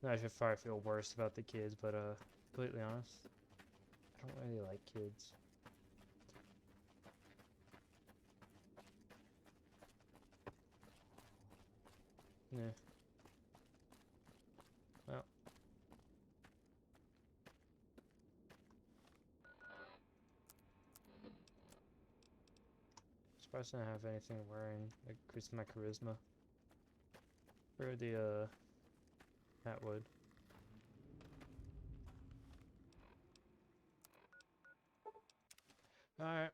I should probably feel worse about the kids, but completely honest, I don't really like kids. Yeah. Well. Surprised I don't have anything wearing that increases my charisma. Or the that would. Alright.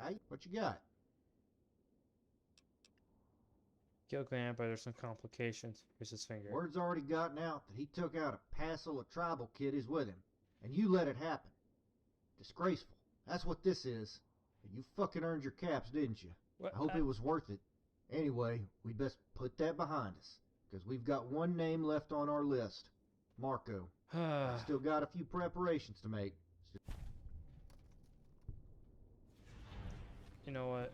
Hey, what you got? Kill Clan, but there's some complications. Here's his finger. Word's already gotten out that he took out a passel of tribal kiddies with him, and you let it happen. Disgraceful. That's what this is. And you fucking earned your caps, didn't you? What? I hope it was worth it. Anyway, we best put that behind us, because we've got one name left on our list. Marco. I've still got a few preparations to make. You know what?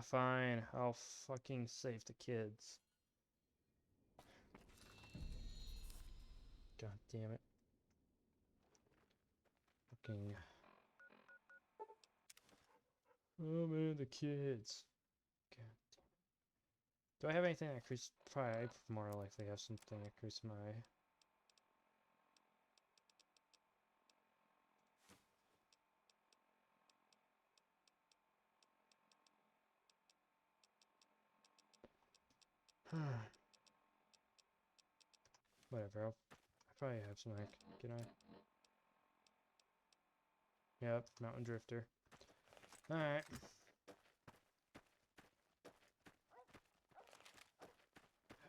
Fine. I'll fucking save the kids. God damn it. Fucking. Oh man, the kids. God damn it. Do I have anything that increases? Probably I more likely have something that increases my. Whatever. I probably have some like. Can I? Yep, Mountain Drifter. Alright.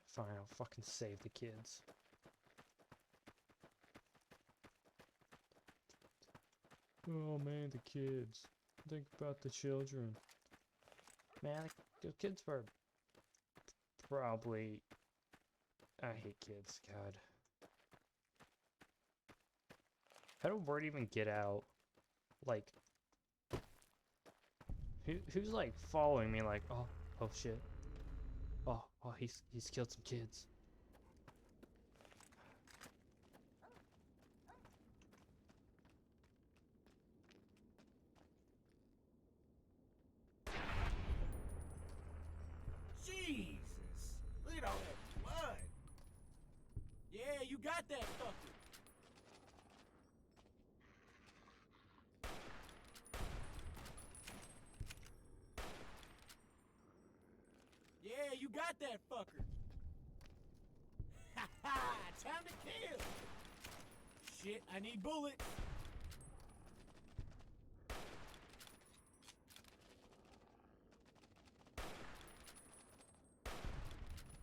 Fine, I'll fucking save the kids. Oh man, the kids. Think about the children. Man, the kids were probably... I hate kids, God. How did word even get out? Like... Who's like following me like, oh shit. Oh, he's killed some kids. Jesus! Look at all that blood! Yeah, you got that fucker! Yeah, you got that fucker! Ha ha! Time to kill! Shit, I need bullets!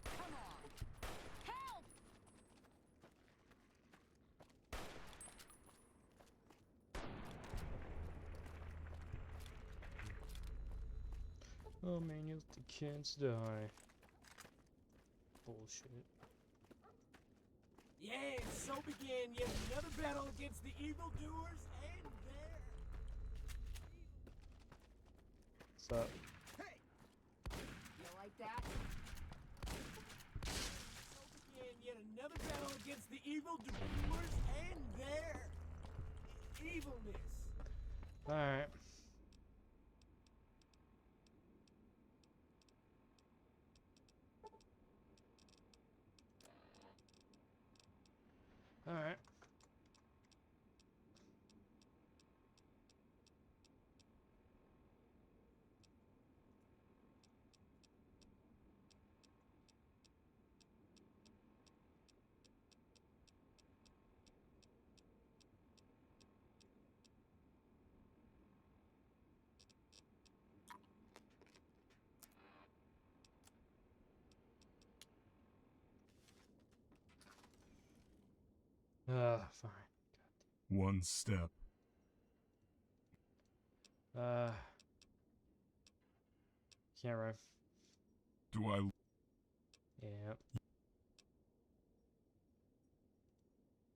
Come on! Help! Oh man, you let the kids die. Bullshit. Yeah, so began yet another battle against the evildoers and their... What's up? Hey! You like that? So began yet another battle against the evildoers and their... evilness. Alright. Alright. Fine. One step. Can't run. Do I... Yep.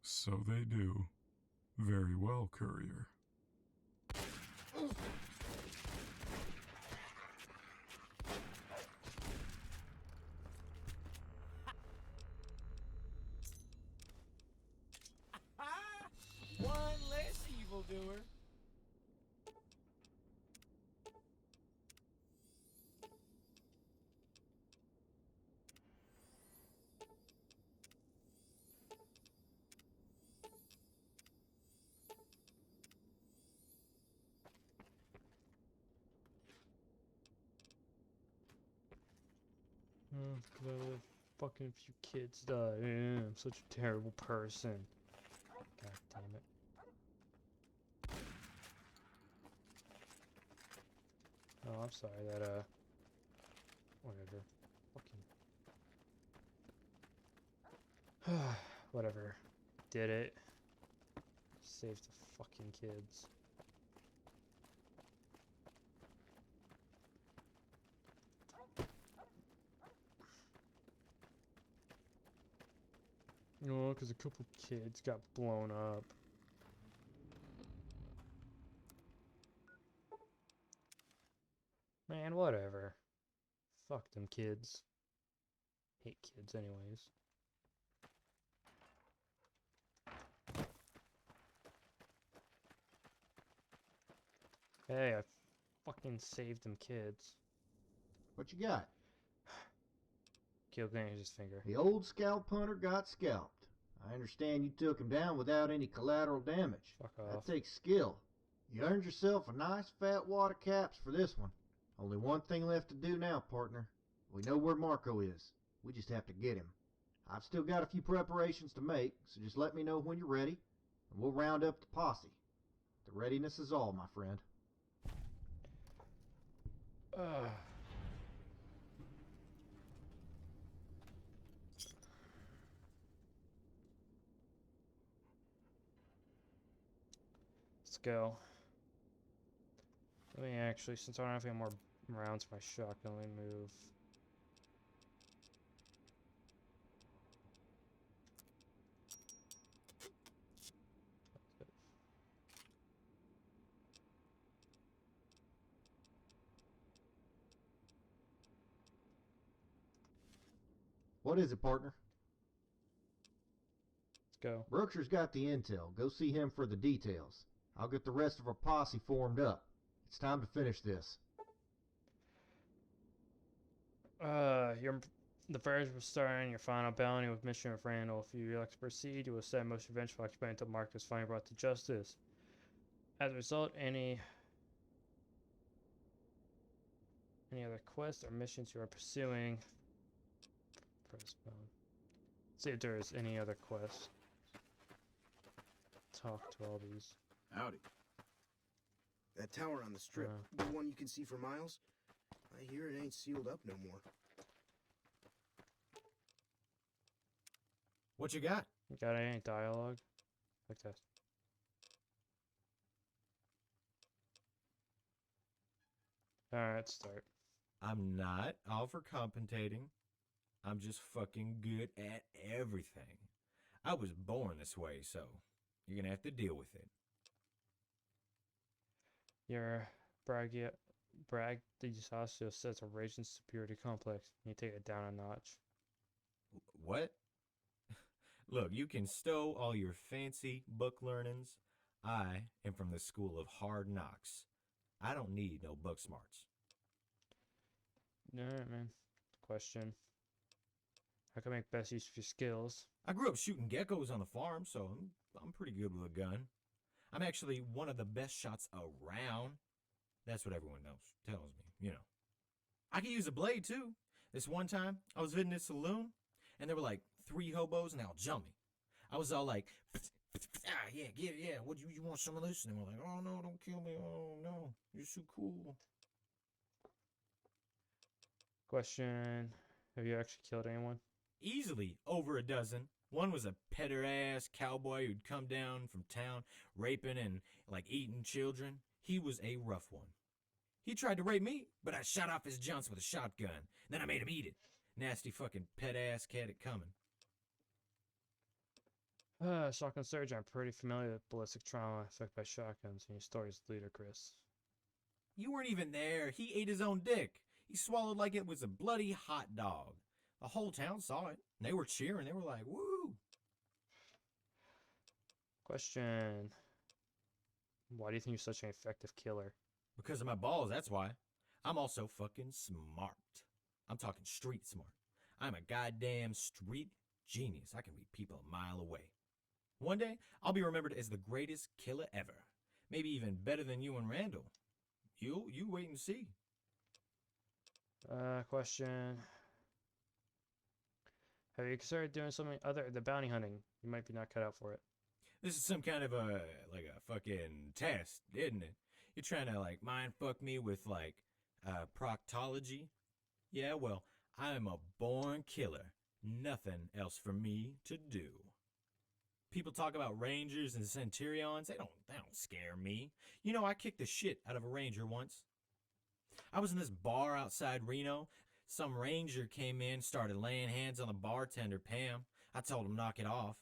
So they do. Very well, courier. One less evildoer. Cause I let fucking few kids die. Yeah, I'm such a terrible person. God damn it. Oh, I'm sorry that, whatever. Fucking. Whatever. Did it. Saved the fucking kids. No, because a couple kids got blown up. Man, whatever. Fuck them kids. Hate kids anyways. Hey, I fucking saved them kids. What you got? Killed Danny's finger. The old scalp hunter got scalped. I understand you took him down without any collateral damage. Fuck off. That takes skill. You earned yourself a nice fat wad of caps for this one. Only one thing left to do now, partner. We know where Marco is. We just have to get him. I've still got a few preparations to make, so just let me know when you're ready, and we'll round up the posse. The readiness is all, my friend. Let's go. Let me actually, since I don't have any more rounds for my shotgun, let me move. What is it, partner? Let's go. Brookshire's got the intel. Go see him for the details. I'll get the rest of our posse formed up. It's time to finish this. The fires will start on your final bounty with Mission of Randall. If you elect to proceed, you will set most revengeful occupant until Mark is finally brought to justice. As a result, any other quests or missions you are pursuing, press button. See if there is any other quests. Talk to all these. Howdy. That tower on the strip, the one you can see for miles? I hear it ain't sealed up no more. What you got? You got any dialogue? Like that. Alright, start. I'm not overcompensating. I'm just fucking good at everything. I was born this way, so you're gonna have to deal with it. Your Bragdisasio sets a raging superiority complex. You take it down a notch. What? Look, you can stow all your fancy book learnings. I am from the school of hard knocks. I don't need no book smarts. Alright, man. Question. How can I make best use of your skills? I grew up shooting geckos on the farm, so I'm pretty good with a gun. I'm actually one of the best shots around. That's what everyone tells me, you know. I can use a blade, too. This one time, I was in this saloon, and there were like 3 hobos, and they all jumped me. I was all like, yeah, get it, yeah. What, you want some of this? And they were like, oh, no, don't kill me. Oh, no, you're so cool. Question. Have you actually killed anyone? Easily over a dozen. One was a petter-ass cowboy who'd come down from town raping and, like, eating children. He was a rough one. He tried to rape me, but I shot off his junks with a shotgun. Then I made him eat it. Nasty fucking pet-ass cat it coming. Shotgun surgeon. I'm pretty familiar with ballistic trauma affected by shotguns, and your story is ludicrous. You weren't even there. He ate his own dick. He swallowed like it was a bloody hot dog. The whole town saw it. They were cheering. They were like, woo. Question. Why do you think you're such an effective killer? Because of my balls, that's why. I'm also fucking smart. I'm talking street smart. I'm a goddamn street genius. I can read people a mile away. One day, I'll be remembered as the greatest killer ever. Maybe even better than you and Randall. You wait and see. Question. Have you considered doing something other than bounty hunting? You might be not cut out for it. This is some kind of a fucking test, isn't it? You're trying to, like, mind fuck me with, like, proctology? Yeah, well, I'm a born killer. Nothing else for me to do. People talk about rangers and centurions. They don't scare me. You know, I kicked the shit out of a ranger once. I was in this bar outside Reno. Some ranger came in, started laying hands on the bartender, Pam. I told him knock it off.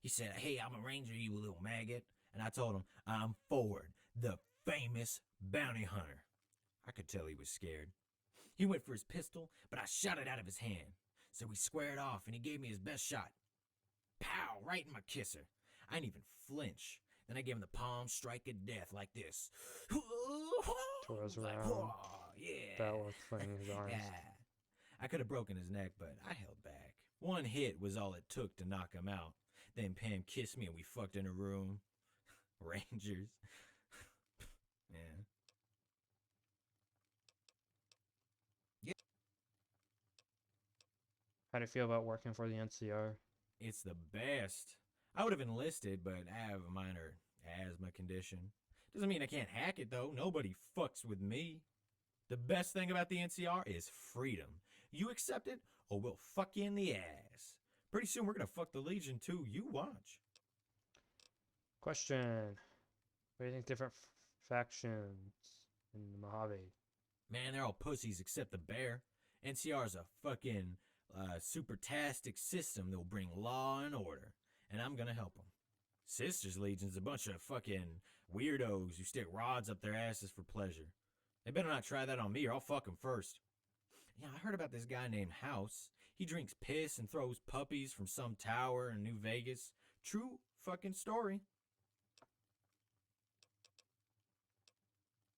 He said, hey, I'm a ranger, you little maggot. And I told him, I'm Ford, the famous bounty hunter. I could tell he was scared. He went for his pistol, but I shot it out of his hand. So we squared off, and he gave me his best shot. Pow! Right in my kisser. I didn't even flinch. Then I gave him the palm strike of death like this. Twirls Like, around. "Whoa, yeah. Battle flinging his arms. Yeah. I could have broken his neck, but I held back. One hit was all it took to knock him out. Then Pam kissed me and we fucked in a room. Rangers. Yeah. How do you feel about working for the NCR? It's the best. I would have enlisted, but I have a minor asthma condition. Doesn't mean I can't hack it, though. Nobody fucks with me. The best thing about the NCR is freedom. You accept it, or we'll fuck you in the ass. Pretty soon we're gonna fuck the Legion, too. You watch. Question. What do you think different factions in the Mojave? Man, they're all pussies except the bear. NCR's a fucking super-tastic system that'll bring law and order, and I'm gonna help them. Sisters Legion's a bunch of fucking weirdos who stick rods up their asses for pleasure. They better not try that on me or I'll fuck them first. Yeah, I heard about this guy named House. He drinks piss and throws puppies from some tower in New Vegas. True fucking story.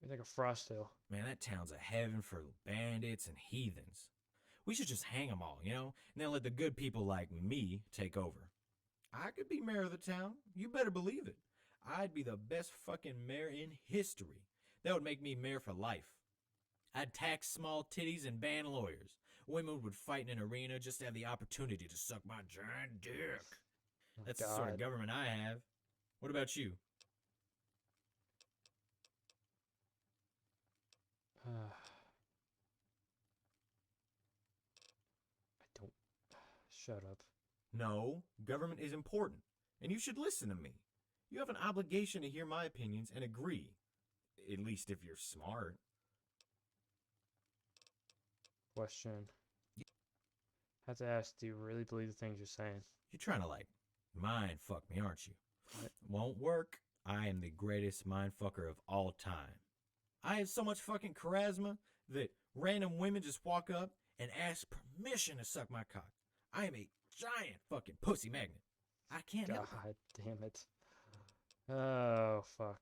What do you think of Frostville? Man, that town's a heaven for bandits and heathens. We should just hang them all, you know? And then let the good people like me take over. I could be mayor of the town. You better believe it. I'd be the best fucking mayor in history. That would make me mayor for life. I'd tax small titties and ban lawyers. Women would fight in an arena just to have the opportunity to suck my giant dick. Oh, That's the sort of God. government I have. What about you? I don't. Shut up. No, government is important, and you should listen to me. You have an obligation to hear my opinions and agree. At least if you're smart. Question. I have to ask, do you really believe the things you're saying? You're trying to, like, mind fuck me, aren't you? What? Won't work. I am the greatest mind fucker of all time. I have so much fucking charisma that random women just walk up and ask permission to suck my cock. I am a giant fucking pussy magnet. I can't God help it. damn it. Oh, fuck.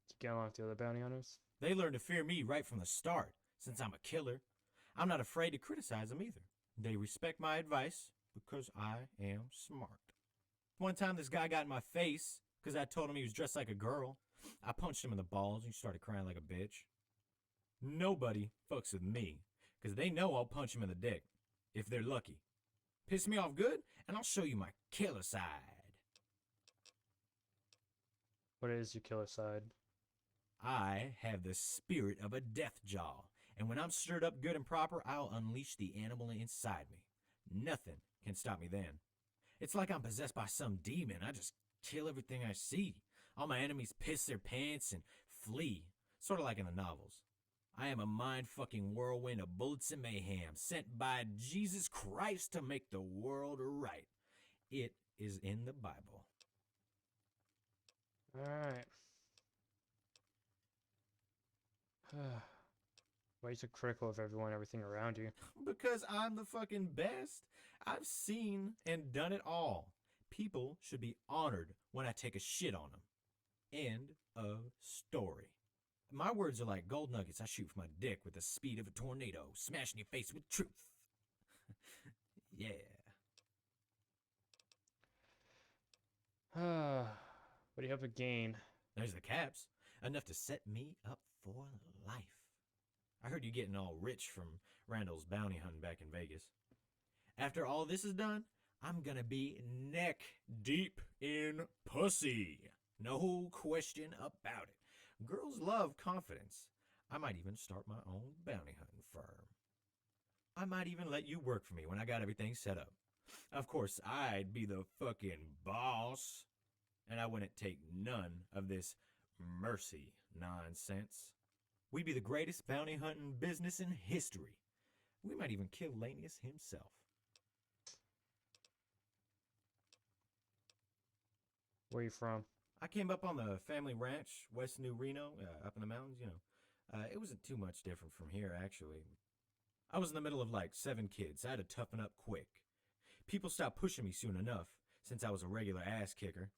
You get along with the other bounty hunters? They learned to fear me right from the start, since I'm a killer. I'm not afraid to criticize them either. They respect my advice because I am smart. One time this guy got in my face because I told him he was dressed like a girl. I punched him in the balls and he started crying like a bitch. Nobody fucks with me because they know I'll punch him in the dick if they're lucky. Piss me off good and I'll show you my killer side. What is your killer side? I have the spirit of a death jaw, and when I'm stirred up good and proper, I'll unleash the animal inside me. Nothing can stop me then. It's like I'm possessed by some demon. I just kill everything I see. All my enemies piss their pants and flee, sort of like in the novels. I am a mind-fucking whirlwind of bullets and mayhem sent by Jesus Christ to make the world right. It is in the Bible. Alright. Why are you so critical of everyone and everything around you? Because I'm the fucking best. I've seen and done it all. People should be honored when I take a shit on them. End of story. My words are like gold nuggets I shoot from my dick with the speed of a tornado, smashing your face with truth. Yeah. What do you have to gain? There's the caps. Enough to set me up for life. I heard you getting all rich from Randall's bounty hunting back in Vegas. After all this is done, I'm gonna be neck deep in pussy. No question about it. Girls love confidence. I might even start my own bounty hunting firm. I might even let you work for me when I got everything set up. Of course, I'd be the fucking boss. And I wouldn't take none of this mercy nonsense. We'd be the greatest bounty hunting business in history. We might even kill Lanius himself. Where are you from? I came up on the family ranch, West New Reno, up in the mountains, you know. It wasn't too much different from here, actually. I was in the middle of like 7 kids. I had to toughen up quick. People stopped pushing me soon enough, since I was a regular ass kicker.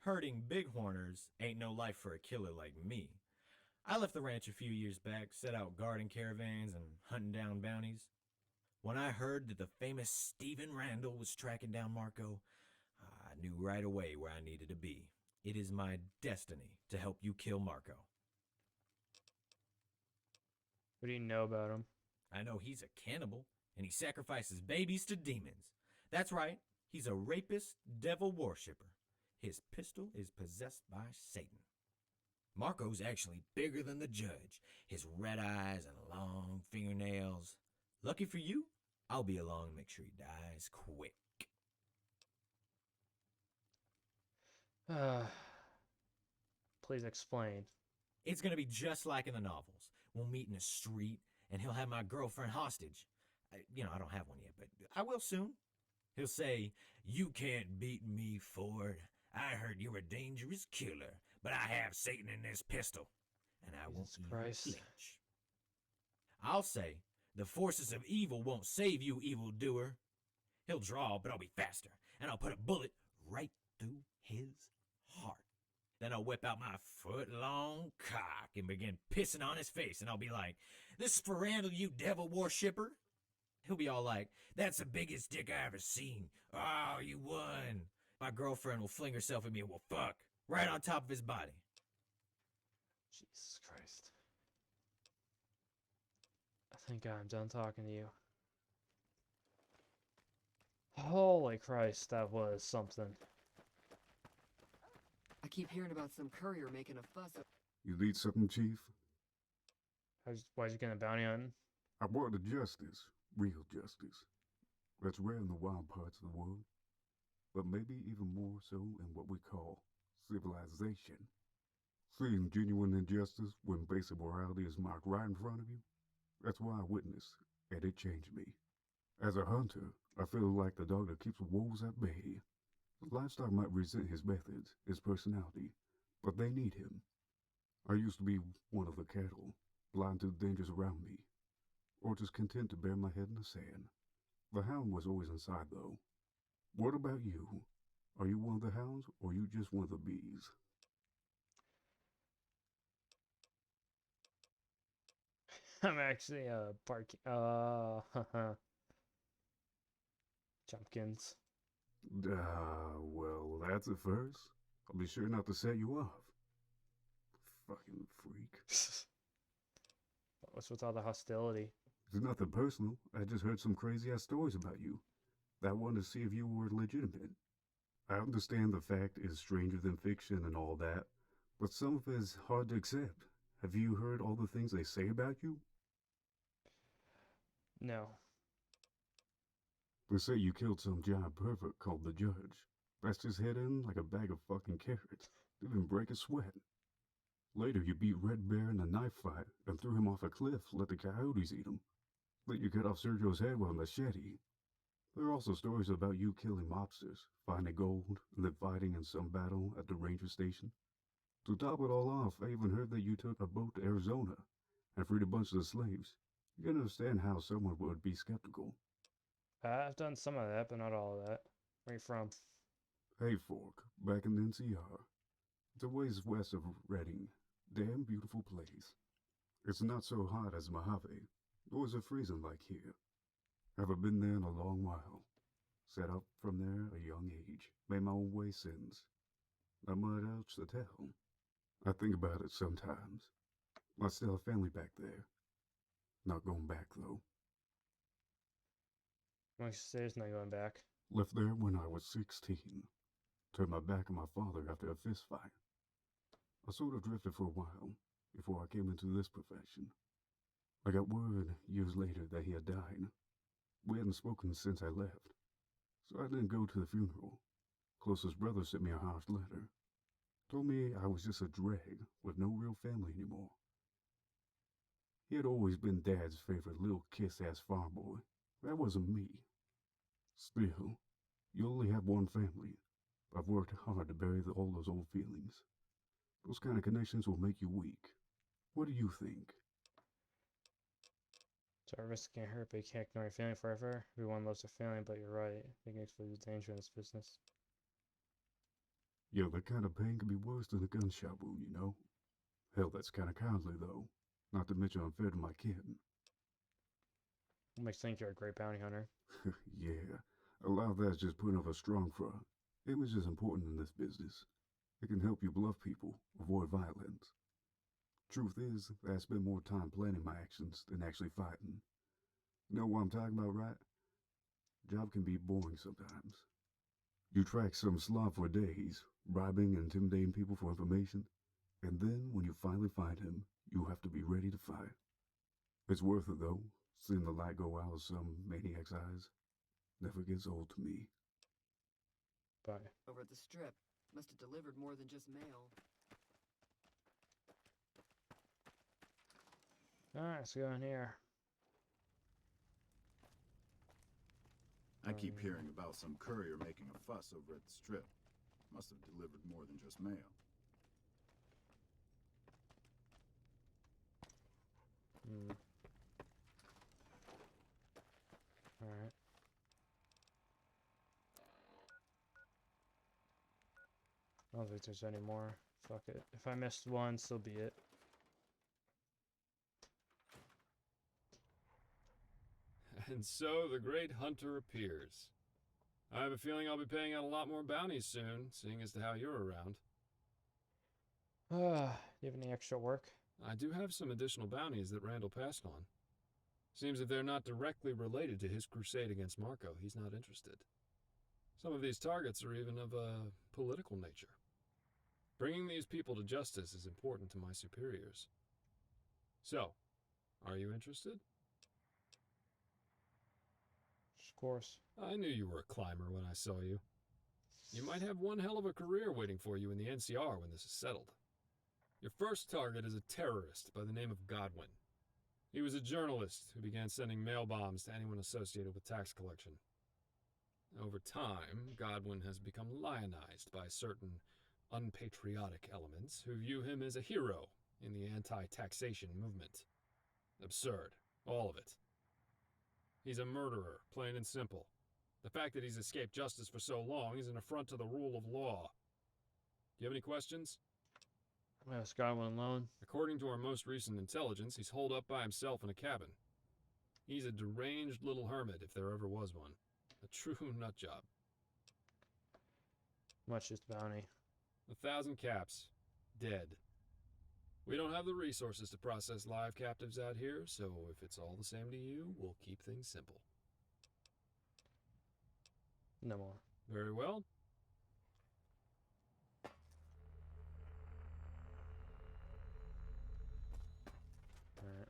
Herding bighorners ain't no life for a killer like me. I left the ranch a few years back, set out guarding caravans and hunting down bounties. When I heard that the famous Stephen Randall was tracking down Marco, I knew right away where I needed to be. It is my destiny to help you kill Marco. What do you know about him? I know he's a cannibal, and he sacrifices babies to demons. That's right, he's a rapist, devil worshipper. His pistol is possessed by Satan. Marco's actually bigger than the judge. His red eyes and long fingernails. Lucky for you, I'll be along and make sure he dies quick. Please explain. It's gonna be just like in the novels. We'll meet in the street, and he'll have my girlfriend hostage. I don't have one yet, but I will soon. He'll say, "You can't beat me, Ford. I heard you're a dangerous killer, but I have Satan in this pistol, and I won't even flinch." I'll say, "The forces of evil won't save you, evildoer." He'll draw, but I'll be faster, and I'll put a bullet right through his heart. Then I'll whip out my foot-long cock and begin pissing on his face, and I'll be like, "This is for Randall, you devil worshipper." He'll be all like, "That's the biggest dick I ever seen. Oh, you won." My girlfriend will fling herself at me and we'll fuck right on top of his body. Jesus Christ. I think I'm done talking to you. Holy Christ, that was something. I keep hearing about some courier making a fuss. You need something, Chief? Why'd you get a bounty hunting? I wanted justice. Real justice. That's rare in the wild parts of the world. But maybe even more so in what we call civilization. Seeing genuine injustice when basic morality is marked right in front of you, that's why I witnessed, and it changed me. As a hunter, I feel like the dog that keeps wolves at bay. Livestock might resent his methods, his personality, but they need him. I used to be one of the cattle, blind to the dangers around me, or just content to bury my head in the sand. The hound was always inside, though. What about you? Are you one of the hounds, or you just one of the bees? I'm actually Jumpkins. Well, that's a first. I'll be sure not to set you off. Fucking freak. What's with all the hostility? It's nothing personal. I just heard some crazy-ass stories about you. I wanted to see if you were legitimate. I understand the fact is stranger than fiction and all that, but some of it is hard to accept. Have you heard all the things they say about you? No. They say you killed some giant pervert called the Judge. Bashed his head in like a bag of fucking carrots. Didn't break a sweat. Later, you beat Red Bear in a knife fight and threw him off a cliff, let the coyotes eat him. Then you cut off Sergio's head with a machete. There are also stories about you killing mobsters, finding gold, and then fighting in some battle at the ranger station. To top it all off, I even heard that you took a boat to Arizona and freed a bunch of the slaves. You can understand how someone would be skeptical. I've done some of that, but not all of that. Where you from? Hay Fork, back in NCR. It's a ways west of Redding. Damn beautiful place. It's not so hot as Mojave, nor is it freezing like here. Haven't been there in a long while. Set up from there a young age. Made my own way since. Not much else to tell. I think about it sometimes. I still have family back there. Not going back, though. Most days not going back. Left there when I was 16. Turned my back on my father after a fist fight. I sort of drifted for a while before I came into this profession. I got word years later that he had died. We hadn't spoken since I left, so I didn't go to the funeral. Closest brother sent me a harsh letter. Told me I was just a drag with no real family anymore. He had always been Dad's favorite little kiss-ass farm boy. That wasn't me. Still, you only have one family. I've worked hard to bury all those old feelings. Those kind of connections will make you weak. What do you think? Service can't hurt, but you can't ignore your feeling forever. Everyone loves their feeling, but you're right. I think it's for the danger in this business. Yeah, that kind of pain can be worse than a gunshot wound, you know? Hell, that's kind of cowardly, though. Not to mention unfair to my kid. What makes you think you're a great bounty hunter? Yeah, a lot of that's just putting up a strong front. Image is important in this business. It can help you bluff people, avoid violence. Truth is, I spend more time planning my actions than actually fighting. You know what I'm talking about, right? Job can be boring sometimes. You track some slob for days, bribing and intimidating people for information, and then when you finally find him, you have to be ready to fight. It's worth it though, seeing the light go out of some maniac's eyes. Never gets old to me. Bye. Over at the strip. Must have delivered more than just mail. Alright, let's go in here. I keep hearing about some courier making a fuss over at the strip. Must have delivered more than just mail. Alright. I don't think there's any more. Fuck it. If I missed one, so be it. And so the great hunter appears. I have a feeling I'll be paying out a lot more bounties soon, seeing as to how you're around. Do you have any extra work? I do have some additional bounties that Randall passed on. Seems if they're not directly related to his crusade against Marco, he's not interested. Some of these targets are even of a political nature. Bringing these people to justice is important to my superiors. So, are you interested? Of course. I knew you were a climber when I saw you. You might have one hell of a career waiting for you in the NCR when this is settled. Your first target is a terrorist by the name of Godwin. He was a journalist who began sending mail bombs to anyone associated with tax collection. Over time, Godwin has become lionized by certain unpatriotic elements who view him as a hero in the anti-taxation movement. Absurd, all of it. He's a murderer, plain and simple. The fact that he's escaped justice for so long is an affront to the rule of law. Do you have any questions? I asked Godwin alone. According to our most recent intelligence, he's holed up by himself in a cabin. He's a deranged little hermit, if there ever was one. A true nutjob. Much is the bounty. 1,000 caps. Dead. We don't have the resources to process live captives out here, so if it's all the same to you, we'll keep things simple. No more. Very well. Alright.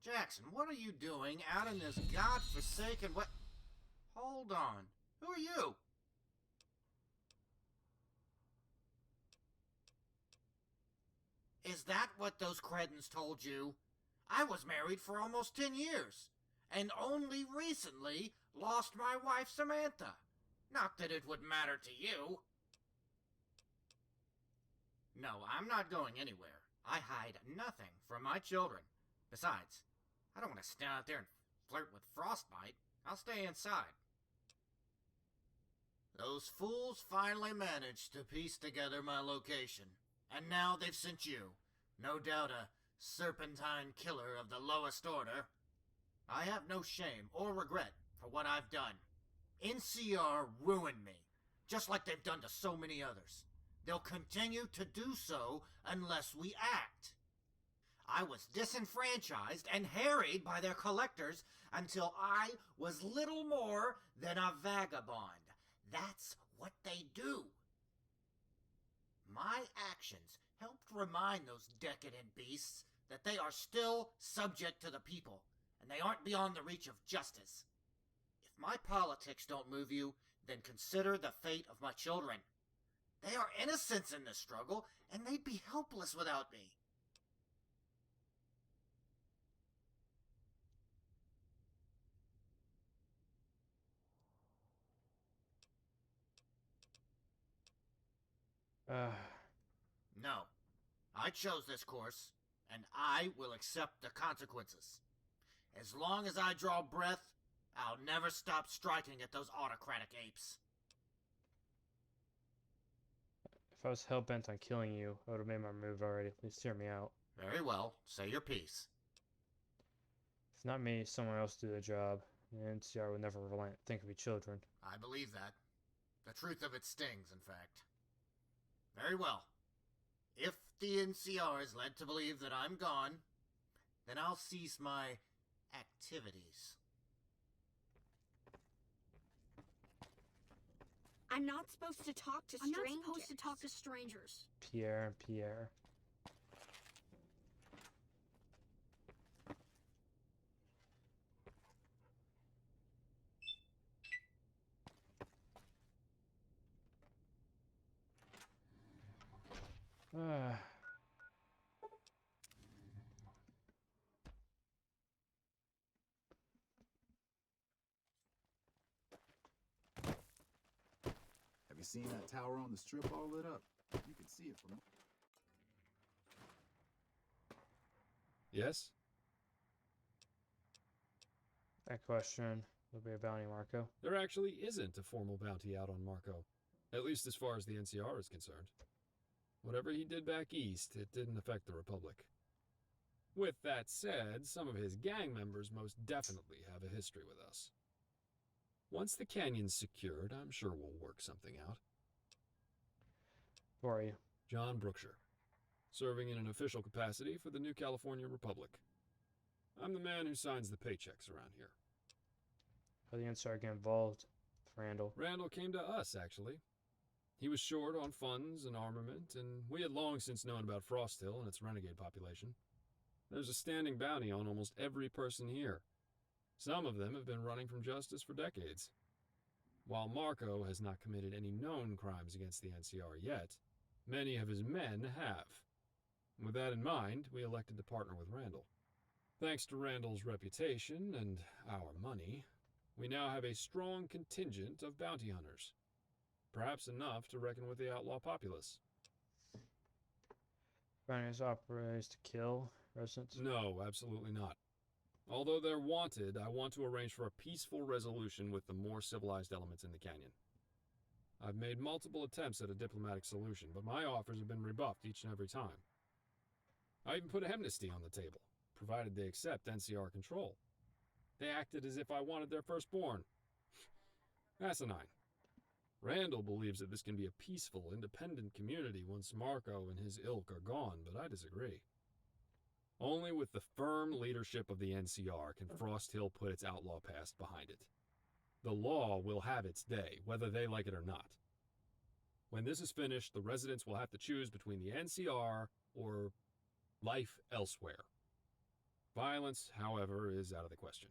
Jackson, what are you doing out in this godforsaken what? Hold on. Who are you? Is that what those cretins told you? I was married for almost 10 years, and only recently lost my wife Samantha. Not that it would matter to you. No, I'm not going anywhere. I hide nothing from my children. Besides, I don't want to stand out there and flirt with Frostbite. I'll stay inside. Those fools finally managed to piece together my location, and now they've sent you. No doubt a serpentine killer of the lowest order. I have no shame or regret for what I've done. NCR ruined me, just like they've done to so many others. They'll continue to do so unless we act. I was disenfranchised and harried by their collectors until I was little more than a vagabond. That's what they do. My actions helped remind those decadent beasts that they are still subject to the people, and they aren't beyond the reach of justice. If my politics don't move you, then consider the fate of my children. They are innocents in this struggle, and they'd be helpless without me. No. I chose this course, and I will accept the consequences. As long as I draw breath, I'll never stop striking at those autocratic apes. If I was hell-bent on killing you, I would have made my move already. Please hear me out. Very well. Say your piece. If not me, someone else do the job. The NCR would never relent. Think of your children. I believe that. The truth of it stings, in fact. Very well. If the NCR is led to believe that I'm gone, then I'll cease my activities. I'm not supposed to talk to strangers. I'm not supposed to talk to strangers. Pierre and Pierre. Have you seen that tower on the strip all lit up? You can see it from... Yes? That question will be a bounty, Marco. There actually isn't a formal bounty out on Marco, at least as far as the NCR is concerned. Whatever he did back east, it didn't affect the Republic. With that said, some of his gang members most definitely have a history with us. Once the canyon's secured, I'm sure we'll work something out. Who are you? John Brookshire, serving in an official capacity for the New California Republic. I'm the man who signs the paychecks around here. How did the NCR get involved with Randall? Randall came to us, actually. He was short on funds and armament, and we had long since known about Frost Hill and its renegade population. There's a standing bounty on almost every person here. Some of them have been running from justice for decades. While Marco has not committed any known crimes against the NCR yet, many of his men have. With that in mind, we elected to partner with Randall. Thanks to Randall's reputation and our money, we now have a strong contingent of bounty hunters. Perhaps enough to reckon with the outlaw populace. Bounty's operators to kill residents? No, absolutely not. Although they're wanted, I want to arrange for a peaceful resolution with the more civilized elements in the canyon. I've made multiple attempts at a diplomatic solution, but my offers have been rebuffed each and every time. I even put amnesty on the table, provided they accept NCR control. They acted as if I wanted their firstborn. Asinine. Randall believes that this can be a peaceful, independent community once Marco and his ilk are gone, but I disagree. Only with the firm leadership of the NCR can Frost Hill put its outlaw past behind it. The law will have its day, whether they like it or not. When this is finished, the residents will have to choose between the NCR or life elsewhere. Violence, however, is out of the question.